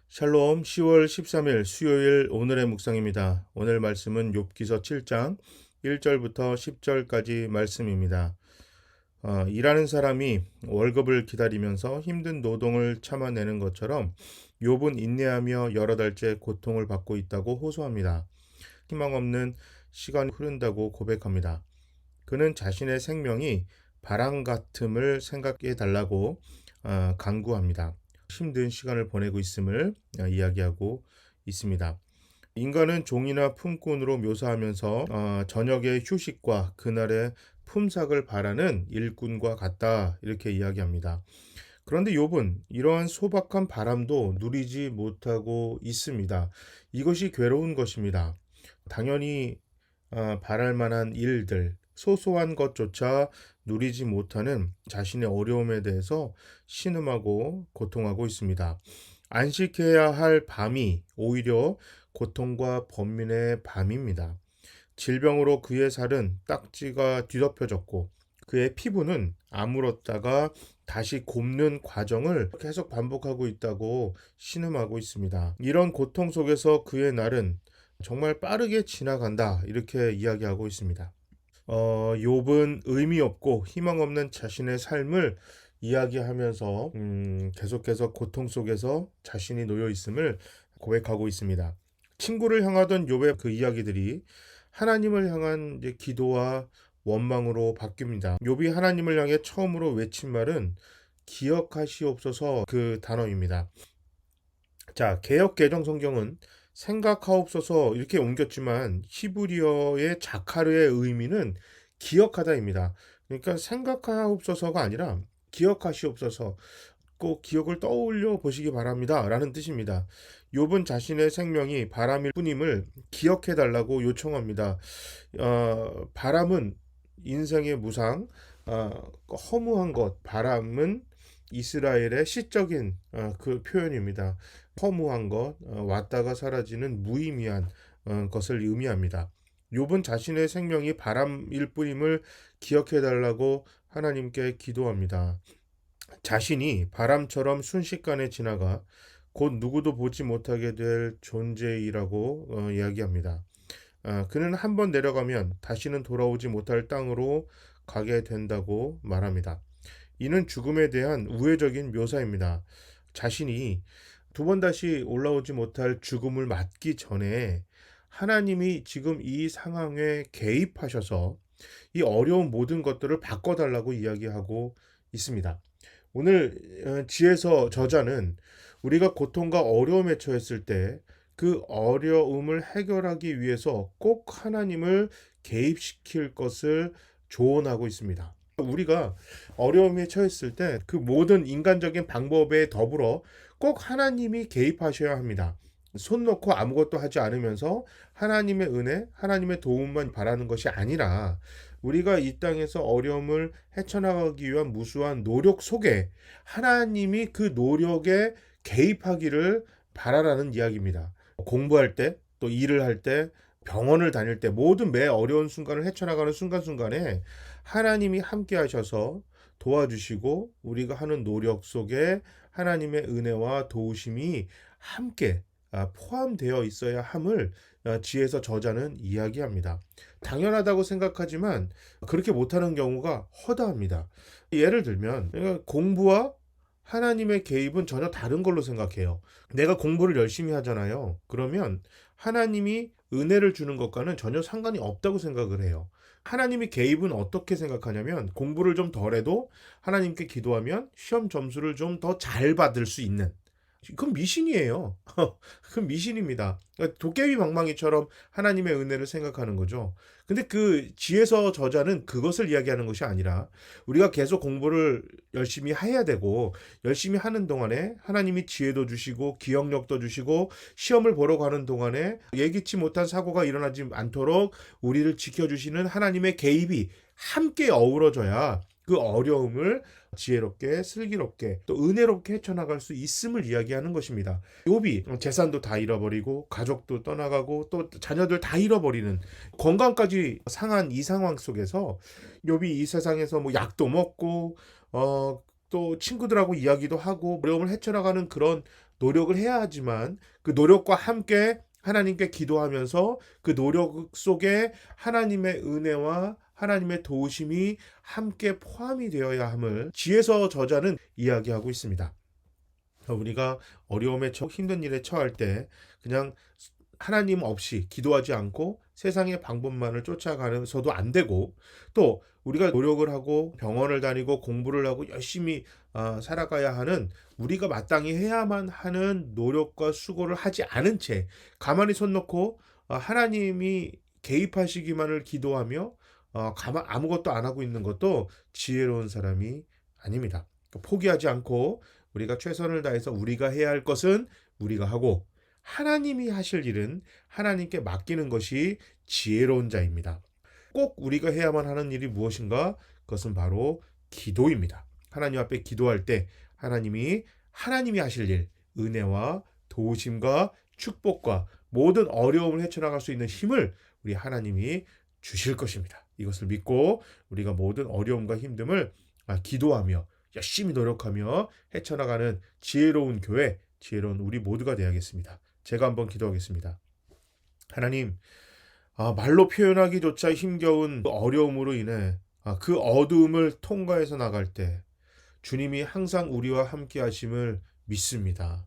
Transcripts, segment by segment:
샬롬 10월 13일 수요일 오늘의 묵상입니다. 오늘 말씀은 욥기서 7장 1절부터 10절까지 말씀입니다. 일하는 사람이 월급을 기다리면서 힘든 노동을 참아내는 것처럼 욥은 인내하며 여러 달째 고통을 받고 있다고 호소합니다. 희망 없는 시간이 흐른다고 고백합니다. 그는 자신의 생명이 바람 같음을 생각해 달라고 간구합니다. 힘든 시간을 보내고 있음을 이야기하고 있습니다. 인간은 종이나 품꾼으로 묘사하면서 저녁의 휴식과 그날의 품삯을 바라는 일꾼과 같다 이렇게 이야기합니다. 그런데 욥은 이러한 소박한 바람도 누리지 못하고 있습니다. 이것이 괴로운 것입니다. 당연히 바랄 만한 일들, 소소한 것조차 누리지 못하는 자신의 어려움에 대해서 신음하고 고통하고 있습니다. 안식해야 할 밤이 오히려 고통과 번민의 밤입니다. 질병으로 그의 살은 딱지가 뒤덮여졌고 그의 피부는 아물었다가 다시 곱는 과정을 계속 반복하고 있다고 신음하고 있습니다. 이런 고통 속에서 그의 날은 정말 빠르게 지나간다 이렇게 이야기하고 있습니다. 욥은 의미 없고 희망 없는 자신의 삶을 이야기하면서 계속해서 고통 속에서 자신이 놓여 있음을 고백하고 있습니다. 친구를 향하던 욥의 그 이야기들이 하나님을 향한 이제 기도와 원망으로 바뀝니다. 욥이 하나님을 향해 처음으로 외친 말은 기억하시옵소서 그 단어입니다. 자, 개역 개정 성경은 생각하옵소서 이렇게 옮겼지만 히브리어의 자카르의 의미는 기억하다입니다. 그러니까 생각하옵소서가 아니라 기억하시옵소서, 꼭 기억을 떠올려 보시기 바랍니다 라는 뜻입니다. 욥은 자신의 생명이 바람일 뿐임을 기억해 달라고 요청합니다. 바람은 인생의 무상, 허무한 것, 바람은 이스라엘의 시적인 그 표현입니다. 허무한 것, 왔다가 사라지는 무의미한 것을 의미합니다. 욥은 자신의 생명이 바람일 뿐임을 기억해 달라고 하나님께 기도합니다. 자신이 바람처럼 순식간에 지나가 곧 누구도 보지 못하게 될 존재이라고 이야기합니다. 그는 한번 내려가면 다시는 돌아오지 못할 땅으로 가게 된다고 말합니다. 이는 죽음에 대한 우회적인 묘사입니다. 자신이 두 번 다시 올라오지 못할 죽음을 맞기 전에 하나님이 지금 이 상황에 개입하셔서 이 어려운 모든 것들을 바꿔달라고 이야기하고 있습니다. 오늘 지에서 저자는 우리가 고통과 어려움에 처했을 때 그 어려움을 해결하기 위해서 꼭 하나님을 개입시킬 것을 조언하고 있습니다. 우리가 어려움에 처했을 때 그 모든 인간적인 방법에 더불어 꼭 하나님이 개입하셔야 합니다. 손 놓고 아무것도 하지 않으면서 하나님의 은혜, 하나님의 도움만 바라는 것이 아니라 우리가 이 땅에서 어려움을 헤쳐나가기 위한 무수한 노력 속에 하나님이 그 노력에 개입하기를 바라라는 이야기입니다. 공부할 때, 또 일을 할 때, 병원을 다닐 때 모든 매 어려운 순간을 헤쳐나가는 순간순간에 하나님이 함께 하셔서 도와주시고 우리가 하는 노력 속에 하나님의 은혜와 도우심이 함께 포함되어 있어야 함을 지에서 저자는 이야기합니다. 당연하다고 생각하지만 그렇게 못하는 경우가 허다합니다. 예를 들면 공부와 하나님의 개입은 전혀 다른 걸로 생각해요. 내가 공부를 열심히 하잖아요. 그러면 하나님이 은혜를 주는 것과는 전혀 상관이 없다고 생각을 해요. 하나님이 개입은 어떻게 생각하냐면 공부를 좀 덜해도 하나님께 기도하면 시험 점수를 좀 더 잘 받을 수 있는, 그건 미신이에요. 그건 미신입니다. 그러니까 도깨비 방망이처럼 하나님의 은혜를 생각하는 거죠. 근데 그 지혜서 저자는 그것을 이야기하는 것이 아니라 우리가 계속 공부를 열심히 해야 되고 열심히 하는 동안에 하나님이 지혜도 주시고 기억력도 주시고 시험을 보러 가는 동안에 예기치 못한 사고가 일어나지 않도록 우리를 지켜주시는 하나님의 개입이 함께 어우러져야 그 어려움을 지혜롭게 슬기롭게 또 은혜롭게 헤쳐나갈 수 있음을 이야기하는 것입니다. 욥이 재산도 다 잃어버리고 가족도 떠나가고 또 자녀들 다 잃어버리는, 건강까지 상한 이 상황 속에서 욥이 이 세상에서 뭐 약도 먹고 또 친구들하고 이야기도 하고 어려움을 헤쳐나가는 그런 노력을 해야 하지만 그 노력과 함께 하나님께 기도하면서 그 노력 속에 하나님의 은혜와 하나님의 도우심이 함께 포함이 되어야 함을 지혜서 저자는 이야기하고 있습니다. 우리가 어려움에 힘든 일에 처할 때 그냥 하나님 없이 기도하지 않고 세상의 방법만을 쫓아가서도 안 되고, 또 우리가 노력을 하고 병원을 다니고 공부를 하고 열심히 살아가야 하는, 우리가 마땅히 해야만 하는 노력과 수고를 하지 않은 채 가만히 손 놓고 하나님이 개입하시기만을 기도하며 아무것도 안 하고 있는 것도 지혜로운 사람이 아닙니다. 포기하지 않고 우리가 최선을 다해서 우리가 해야 할 것은 우리가 하고, 하나님이 하실 일은 하나님께 맡기는 것이 지혜로운 자입니다. 꼭 우리가 해야만 하는 일이 무엇인가? 그것은 바로 기도입니다. 하나님 앞에 기도할 때 하나님이 하실 일, 은혜와 도우심과 축복과 모든 어려움을 헤쳐나갈 수 있는 힘을 우리 하나님이 주실 것입니다. 이것을 믿고 우리가 모든 어려움과 힘듦을 기도하며 열심히 노력하며 헤쳐나가는 지혜로운 교회, 지혜로운 우리 모두가 되어야겠습니다. 제가 한번 기도하겠습니다. 하나님, 말로 표현하기조차 힘겨운 어려움으로 인해 그 어두움을 통과해서 나갈 때 주님이 항상 우리와 함께 하심을 믿습니다.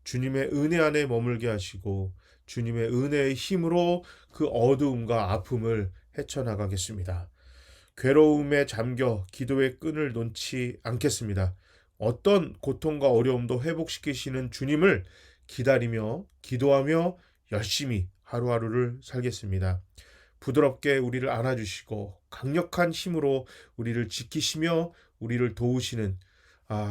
주님의 은혜 안에 머물게 하시고 주님의 은혜의 힘으로 그 어두움과 아픔을 헤쳐나가겠습니다. 괴로움에 잠겨 기도의 끈을 놓지 않겠습니다. 어떤 고통과 어려움도 회복시키시는 주님을 기다리며 기도하며 열심히 하루하루를 살겠습니다. 부드럽게 우리를 안아주시고 강력한 힘으로 우리를 지키시며 우리를 도우시는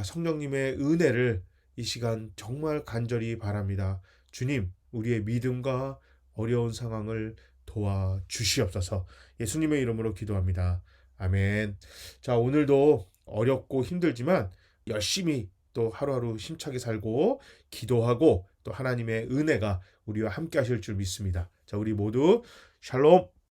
성령님의 은혜를 이 시간 정말 간절히 바랍니다. 주님, 우리의 믿음과 어려운 상황을 도와주시옵소서. 예수님의 이름으로 기도합니다. 아멘. 자, 오늘도 어렵고 힘들지만 열심히 또 하루하루 힘차게 살고 기도하고 또 하나님의 은혜가 우리와 함께 하실 줄 믿습니다. 자, 우리 모두 샬롬.